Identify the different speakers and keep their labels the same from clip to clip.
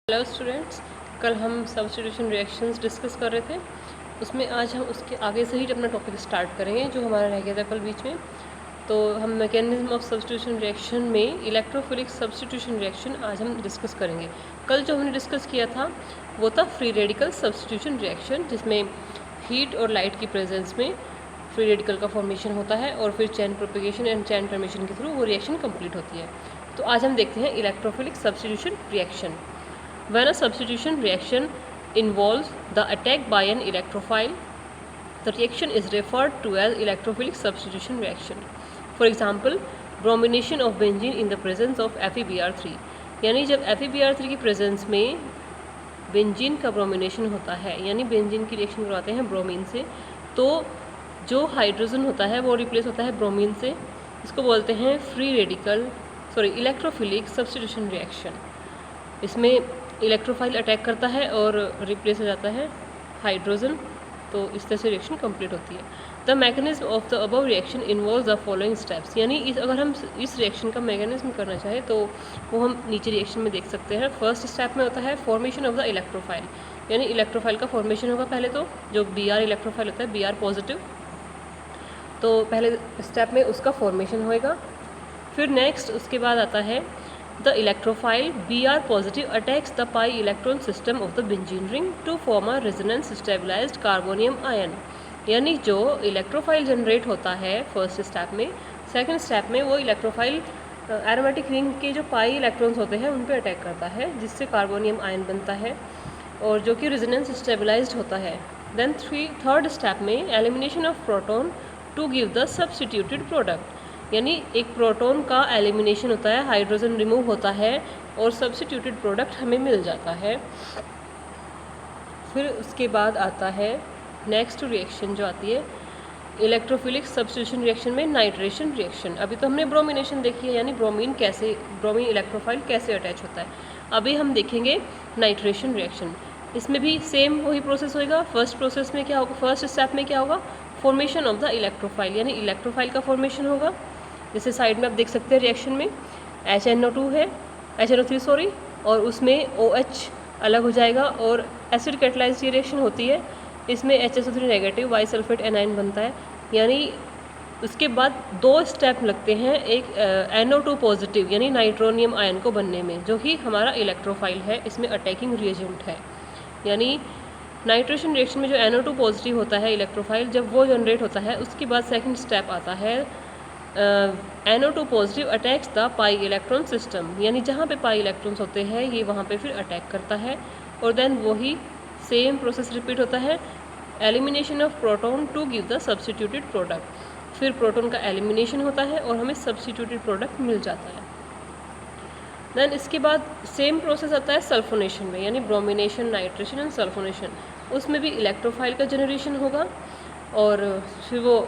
Speaker 1: Hello students, कल हम substitution reactions discuss कर रहे थे। उसमें आज हम उसके आगे से ही अपना टॉपिक स्टार्ट करेंगे जो हमारा रह गया था कल बीच में। तो हम मैकेनिज्म ऑफ सब्स्टिट्यूशन रिएक्शन में इलेक्ट्रोफिलिक सब्स्टिट्यूशन रिएक्शन आज हम डिस्कस करेंगे। कल जो हमने डिस्कस किया था वो था फ्री रेडिकल सब्स्टिट्यूशन रिएक्शन, जिसमें हीट और लाइट की प्रेजेंस में फ्री रेडिकल का फॉर्मेशन होता है और फिर चैन प्रोपेगेशन एंड चैन टर्मिनेशन के थ्रू वो रिएक्शन कंप्लीट होती है। तो आज हम देखते हैं electrophilic substitution reaction. When a substitution reaction involves the attack by an electrophile, the reaction is referred to as electrophilic substitution reaction. For example, bromination of benzene in the presence of FeBr3. यानी जब FeBr3 की presence में benzene का bromination होता है, यानी benzene की reaction करवाते हैं ब्रोमीन से, तो जो हाइड्रोजन होता है वो रिप्लेस होता है ब्रोमीन से। इसको बोलते हैं इलेक्ट्रोफिलिक सब्स्टिट्यूशन रिएक्शन। इसमें इलेक्ट्रोफाइल अटैक करता है और रिप्लेस हो जाता है हाइड्रोजन, तो इस तरह से रिएक्शन कंप्लीट होती है। The mechanism of the above reaction involve the following steps, यानी अगर हम इस रिएक्शन का मैकेनिज्म करना चाहें तो वो हम नीचे रिएक्शन में देख सकते हैं। फर्स्ट स्टेप में होता है फॉर्मेशन ऑफ द इलेक्ट्रोफाइल, यानी इलेक्ट्रोफाइल का फॉर्मेशन होगा पहले, तो जो Br इलेक्ट्रोफाइल होता है Br पॉजिटिव, तो पहले स्टेप में उसका फॉर्मेशन होएगा। फिर नेक्स्ट उसके बाद आता है The electrophile Br positive attacks the pi electron system of the benzene ring to form a resonance stabilized carbonium ion, यानी जो इलेक्ट्रोफाइल जनरेट होता है फर्स्ट स्टेप में, सेकंड स्टेप में वो इलेक्ट्रोफाइल एरोमेटिक रिंग के जो पाई इलेक्ट्रॉन्स होते हैं उन पे अटैक करता है, जिससे कार्बोनियम आयन बनता है और जो कि रेजोनेंस स्टेबलाइज्ड होता है। देन थर्ड स्टेप में elimination of proton to give the substituted product, यानी एक प्रोटॉन का एलिमिनेशन होता है, हाइड्रोजन रिमूव होता है और सब्स्टिट्यूटेड प्रोडक्ट हमें मिल जाता है। फिर उसके बाद आता है नेक्स्ट रिएक्शन जो आती है इलेक्ट्रोफिलिक सब्स्टिट्यूशन रिएक्शन में नाइट्रेशन रिएक्शन। अभी तो हमने ब्रोमिनेशन देखी है, यानी ब्रोमीन इलेक्ट्रोफाइल कैसे अटैच होता है। अभी हम देखेंगे नाइट्रेशन रिएक्शन। इसमें भी सेम वही प्रोसेस होएगा। फर्स्ट प्रोसेस में क्या होगा, फर्स्ट स्टेप में क्या होगा, फॉर्मेशन ऑफ द इलेक्ट्रोफाइल, यानी इलेक्ट्रोफाइल का फॉर्मेशन होगा। जैसे साइड में आप देख सकते हैं रिएक्शन में HNO2 है, HNO3 और उसमें OH अलग हो जाएगा और एसिड कैटलाइज्ड ये रिएक्शन होती है। इसमें HSO3 negative Y sulphate A9 बनता है, यानी उसके बाद दो स्टेप लगते हैं, एक NO2 पॉजिटिव यानी नाइट्रोनियम आयन को बनने में, जो कि हमारा इलेक्ट्रोफाइल है, इसमें अटैकिंग रिएजेंट है। यानी नाइट्रेशन रिएक्शन में जो NO2 पॉजिटिव होता है इलेक्ट्रोफाइल, जब वो जनरेट होता है उसके बाद सेकंड स्टेप आता है NO2 positive attacks the pi electron system, यानी जहाँ पे पाई इलेक्ट्रॉन्स होते हैं ये वहाँ पे फिर अटैक करता है और देन वही सेम प्रोसेस रिपीट होता है, elimination of proton to give the substituted product. फिर प्रोटॉन का एलिमिनेशन होता है और हमें सब्स्टिट्यूटेड प्रोडक्ट मिल जाता है। देन इसके बाद सेम प्रोसेस आता है सल्फोनेशन में, यानी ब्रोमिनेशन, नाइट्रेशन एंड सल्फोनेशन। उसमें भी इलेक्ट्रोफाइल का जनरेशन होगा और फिर वो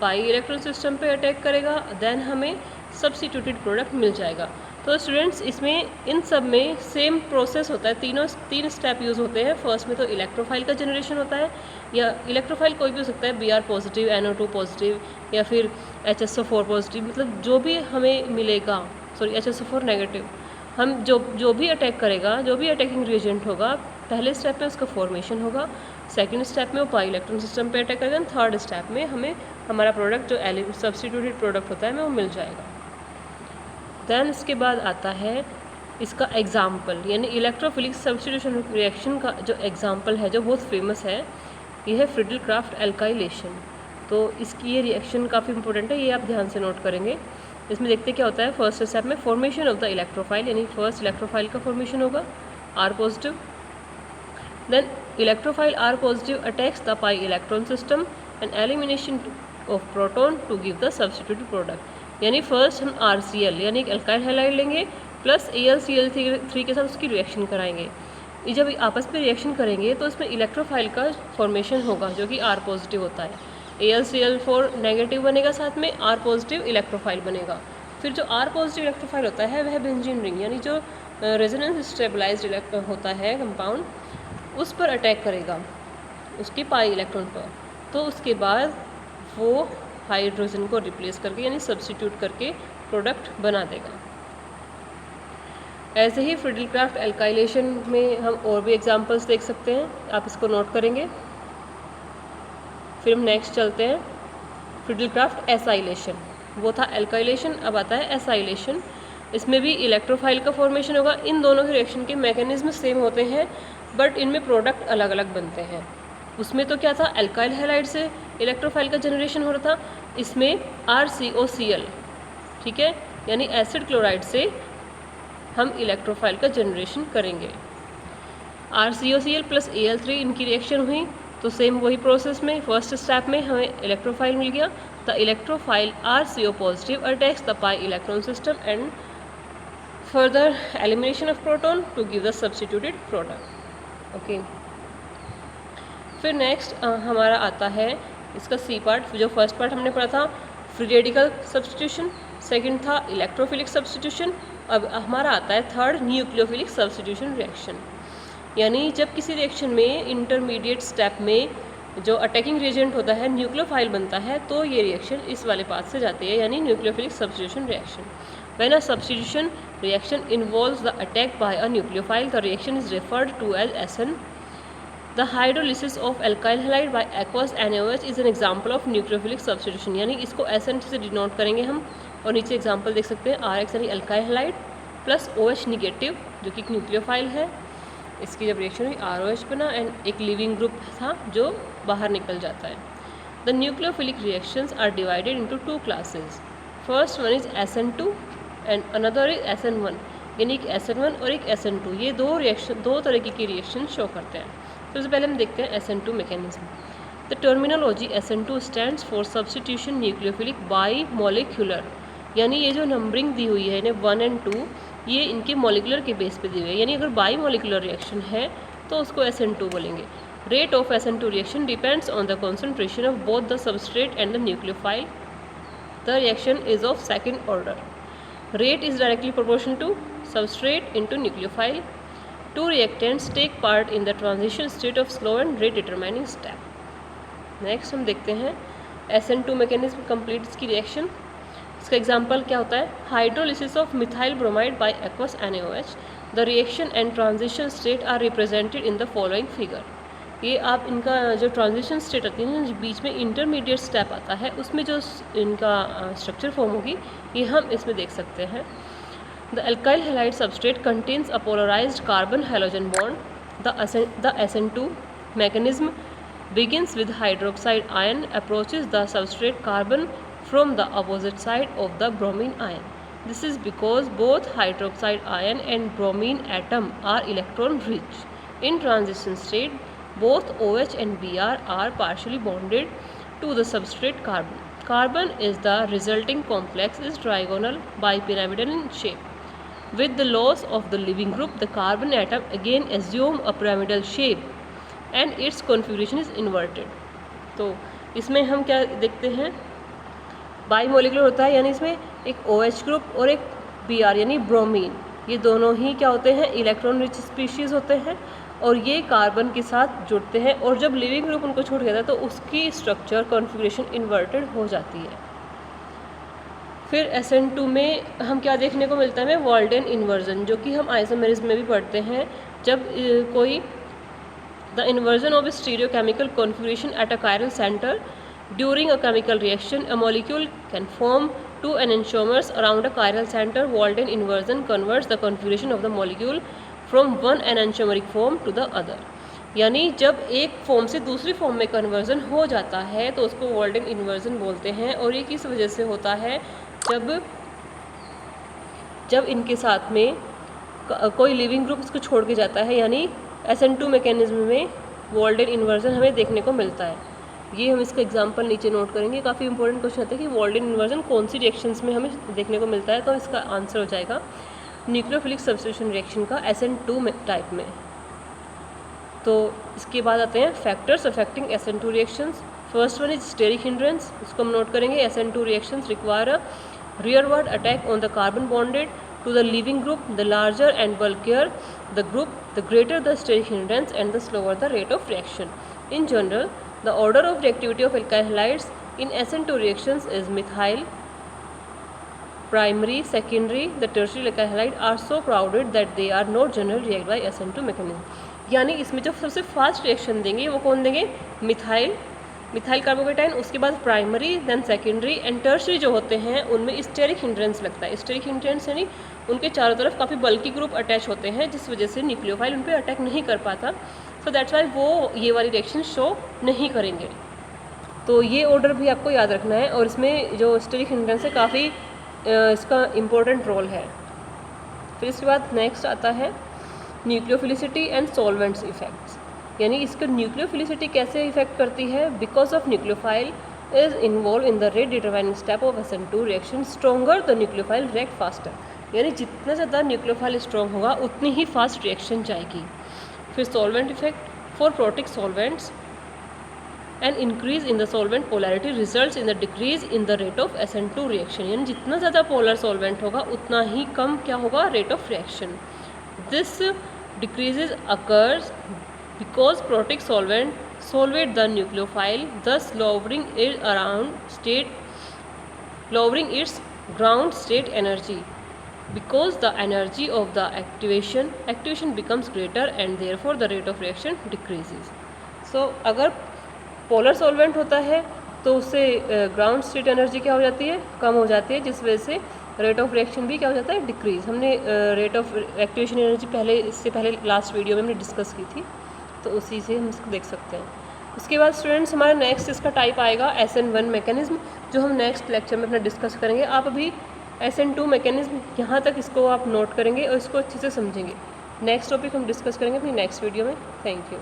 Speaker 1: पाई इलेक्ट्रॉन सिस्टम पे अटैक करेगा, देन हमें सब्स्टिट्यूटेड प्रोडक्ट मिल जाएगा। तो स्टूडेंट्स इसमें इन सब में सेम प्रोसेस होता है, तीन स्टेप यूज़ होते हैं। फर्स्ट में तो इलेक्ट्रोफाइल का जनरेशन होता है, या इलेक्ट्रोफाइल कोई भी हो सकता है, Br पॉजिटिव, NO2 पॉजिटिव या फिर HSO4 पॉजिटिव, मतलब जो भी हमें मिलेगा, HSO4 नेगेटिव, हम जो भी अटैक करेगा, जो भी अटैकिंग रिएजेंट होगा, पहले स्टेप में उसका फॉर्मेशन होगा, सेकंड स्टेप में वो पाई इलेक्ट्रॉन सिस्टम पे अटैक करेगा, थर्ड स्टेप में हमें हमारा प्रोडक्ट जो सब्स्टिट्यूटेड प्रोडक्ट होता है हमें वो मिल जाएगा। देन इसके बाद आता है इसका एग्जाम्पल, यानी इलेक्ट्रोफिलिक सब्स्टिट्यूशन रिएक्शन का जो एग्जाम्पल है जो बहुत फेमस है, ये है फ्रिडल-क्राफ्ट एल्काइलेशन। तो इसकी ये रिएक्शन काफ़ी इंपॉर्टेंट है, ये आप ध्यान से नोट करेंगे। इसमें देखते क्या होता है, फर्स्ट स्टेप में फॉर्मेशन ऑफ द इलेक्ट्रोफाइल, यानी फर्स्ट इलेक्ट्रोफाइल का फॉर्मेशन होगा R positive, then electrophile R positive attacks the pi electron system and elimination of proton to give the substituted product, यानी फर्स्ट हम RCl यानी एक alkyl halide लेंगे plus AlCl3 के साथ उसकी रिएक्शन कराएंगे। ये जब आपस में रिएक्शन करेंगे तो इसमें इलेक्ट्रोफाइल का फॉर्मेशन होगा जो कि R पॉजिटिव होता है, AlCl4 नेगेटिव बनेगा, साथ में R पॉजिटिव इलेक्ट्रोफाइल बनेगा। फिर जो R पॉजिटिव इलेक्ट्रोफाइल होता है वह बेंजीन रिंग, यानी जो रेजोनेंस स्टेबलाइज्ड होता है कंपाउंड, उस पर अटैक करेगा, उसके पाई इलेक्ट्रॉन पर। तो उसके बाद वो हाइड्रोजन को रिप्लेस करके यानी सब्स्टिट्यूट करके प्रोडक्ट बना देगा। ऐसे ही फ्रिडलक्राफ्ट एल्काइलेशन में हम और भी एग्जांपल्स देख सकते हैं, आप इसको नोट करेंगे। फिर हम नेक्स्ट चलते हैं फ्रिडलक्राफ्ट एसाइलेशन। वो था एल्काइलेशन, अब आता है एसाइलेशन। इसमें भी इलेक्ट्रोफाइल का फॉर्मेशन होगा। इन दोनों के रिएक्शन के मैकेनिज्म सेम होते हैं बट इनमें प्रोडक्ट अलग अलग बनते हैं। उसमें तो क्या था, एल्काइल हैलाइड से इलेक्ट्रोफाइल का जनरेशन हो रहा था, इसमें RCOCl, ठीक है, यानी एसिड क्लोराइड से हम इलेक्ट्रोफाइल का जनरेशन करेंगे। RCOCl प्लस Al3 इनकी रिएक्शन हुई तो सेम वही प्रोसेस में फर्स्ट स्टेप में हमें इलेक्ट्रोफाइल मिल गया। The electrophile RCO positive attacks the pi electron system and further elimination of proton to give the substituted product. Okay, फिर नेक्स्ट हमारा आता है इसका सी पार्ट। जो फर्स्ट पार्ट हमने पढ़ा था फ्री रेडिकल सब्स्टिट्यूशन, सेकंड था इलेक्ट्रोफिलिक सब्स्टिट्यूशन, अब हमारा आता है थर्ड न्यूक्लियोफिलिक सब्स्टिट्यूशन रिएक्शन। यानी जब किसी रिएक्शन में इंटरमीडिएट स्टेप में जो अटैकिंग रिएजेंट होता है न्यूक्लियोफाइल बनता है तो ये रिएक्शन इस वाले पाथ से जाती है, यानी nucleophilic substitution reaction. When a substitution reaction involves the attack by a nucleophile the reaction is referred to as SN। The hydrolysis of alkyl halide by aqueous NaOH is an example of nucleophilic substitution. यानी इसको SN से denote करेंगे हम, और नीचे example देख सकते हैं RX यानी alkyl halide plus OH negative जो कि न्यूक्लियोफाइल है। इसकी जब रिएक्शन हुई ROH बना एंड एक लिविंग ग्रुप था जो बाहर निकल जाता है। The nucleophilic reactions are divided into two classes. First one is SN2 and another is SN1, यानी एक SN1 और एक SN2। ये दो तरीके की रिएक्शन शो करते हैं। सबसे पहले हम देखते हैं SN2 mechanism. The terminology SN2 stands for substitution nucleophilic by molecular, यानी ये जो नंबरिंग दी हुई है इन्हें 1 और 2 ये इनके मॉलिकुलर के बेस पे दी हुई है। यानी अगर बाई मॉलिकुलर रिएक्शन है तो उसको SN2 बोलेंगे। Rate of SN2 reaction depends on the concentration of both the substrate and the nucleophile. The reaction is of second order. Rate is directly proportional to substrate into nucleophile. Two reactants take part in the transition state of slow and rate determining step. Next हम देखते हैं SN2 mechanism complete इसकी reaction. इसका example क्या होता है, hydrolysis of methyl bromide by aqueous NaOH। The reaction and transition state are represented in the following figure. ये आप इनका जो ट्रांजिशन स्टेट आती है ना, बीच में इंटरमीडिएट स्टेप आता है, उसमें जो इनका स्ट्रक्चर फॉर्म होगी ये हम इसमें देख सकते हैं। The alkyl halide substrate contains a polarised carbon halogen bond. The SN2 mechanism begins with hydroxide ion approaches the substrate carbon from the opposite side of the bromine ion. This is because both hydroxide ion and bromine atom are electron rich. In transition state, both OH and Br are partially bonded to the substrate carbon. Carbon is the resulting complex is trigonal bipyramidal in shape. With the loss of the leaving group, the carbon atom again assume a pyramidal shape and its configuration is inverted. तो इसमें हम क्या देखते हैं, by molecular होता है, यानी इसमें एक OH ग्रुप और एक Br यानी ब्रोमीन, ये दोनों ही क्या होते हैं, इलेक्ट्रॉन रिच स्पीशीज़ होते हैं और ये कार्बन के साथ जुड़ते हैं, और जब लिविंग ग्रुप उनको छोड़ गया था तो उसकी स्ट्रक्चर कॉन्फ़िगरेशन इन्वर्टेड हो जाती है। फिर SN2 में हम क्या देखने को मिलता है, वॉल्डेन इन्वर्जन, जो कि हम आइसोमेरिज्म में भी पढ़ते हैं। जब कोई the inversion of stereochemical configuration at a chiral center during a chemical reaction a molecule can form two enantiomers around a chiral center. Walden inversion converts the configuration of the molecule from one enantiomeric form to the other. यानी जब एक form से दूसरी form में conversion हो जाता है तो उसको वॉल्डेन इन्वर्जन बोलते हैं। और ये किस वजह से होता है, जब इनके साथ में कोई लिविंग ग्रुप इसको छोड़ के जाता है, यानी SN2 मैकेनिज्म में वॉल्डेन इन्वर्जन हमें देखने को मिलता है। ये हम इसका एग्जांपल नीचे नोट करेंगे। काफ़ी इंपॉर्टेंट क्वेश्चन आता है कि वॉल्डेन इन्वर्जन कौन सी रिएक्शंस में हमें देखने को मिलता है, तो इसका आंसर हो जाएगा न्यूक्लियोफिलिक सब्स्टिट्यूशन रिएक्शन का SN2 टाइप में। तो इसके बाद आते हैं factors affecting SN2 reactions. First one is steric hindrance, इसको हम नोट करेंगे। SN2 reactions require a rearward attack on the carbon bonded to the leaving group. The larger and bulkier the group, the greater the steric hindrance and the slower the rate of reaction. In general, the order of reactivity of alkyl halides in SN2 reactions is methyl, primary, secondary, the tertiary alkyl halide are so crowded that they are not generally react by SN2 mechanism. यानी इसमें जो सबसे fast reaction देंगे वो कौन देंगे? Methyl carbocation, उसके बाद primary, then secondary and tertiary जो होते हैं उनमें स्टेरिक हिंड्रेंस लगता है। स्टेरिक हिंड्रेंस यानी उनके चारों तरफ काफ़ी बल्कि ग्रुप अटैच होते हैं जिस वजह से न्यूक्लियोफाइल उन पर अटैक नहीं कर पाता। सो दैट्स वाई वो ये वाली रिएक्शन शो नहीं करेंगे। तो ये ऑर्डर भी आपको याद रखना है और इसमें जो स्टेरिक हिंड्रेंस है काफ़ी इसका इम्पोर्टेंट रोल है। फिर इसके बाद नेक्स्ट आता है न्यूक्लियोफिलिसिटी एंड सॉल्वेंट्स इफेक्ट्स, यानी इसका न्यूक्लियोफिलिसिटी कैसे इफेक्ट करती है? Because of nucleophile is involve in the rate determining step of SN2 reaction stronger the nucleophile react faster, यानी जितना ज़्यादा न्यूक्लियोफाइल स्ट्रॉन्ग होगा उतनी ही फास्ट रिएक्शन जाएगी। फिर solvent effect for protic solvents and increase in the solvent polarity results in the decrease in the rate of SN2 reaction, यानी जितना ज़्यादा पोलर सॉल्वेंट होगा उतना ही कम क्या होगा? Rate of reaction. This decreases occurs because protic solvent solvate the nucleophile, thus lowering its ground state energy, because the energy of the activation becomes greater and therefore the rate of reaction decreases. So अगर polar solvent होता है तो उससे ground state energy क्या हो जाती है? कम हो जाती है, जिस वजह से रेट ऑफ रिएक्शन भी क्या हो जाता है? डिक्रीज। हमने रेट ऑफ एक्टिवेशन एनर्जी इससे पहले लास्ट वीडियो में हमने डिस्कस की थी, तो उसी से हम इसको देख सकते हैं। उसके बाद स्टूडेंट्स हमारा नेक्स्ट इसका टाइप आएगा SN1 मैकेनिज्म, जो हम नेक्स्ट लेक्चर में अपना डिस्कस करेंगे। आप अभी SN2 मैकेनिज्म यहाँ तक इसको आप नोट करेंगे और इसको अच्छे से समझेंगे। नेक्स्ट टॉपिक हम डिस्कस करेंगे अपनी नेक्स्ट वीडियो में। Thank you.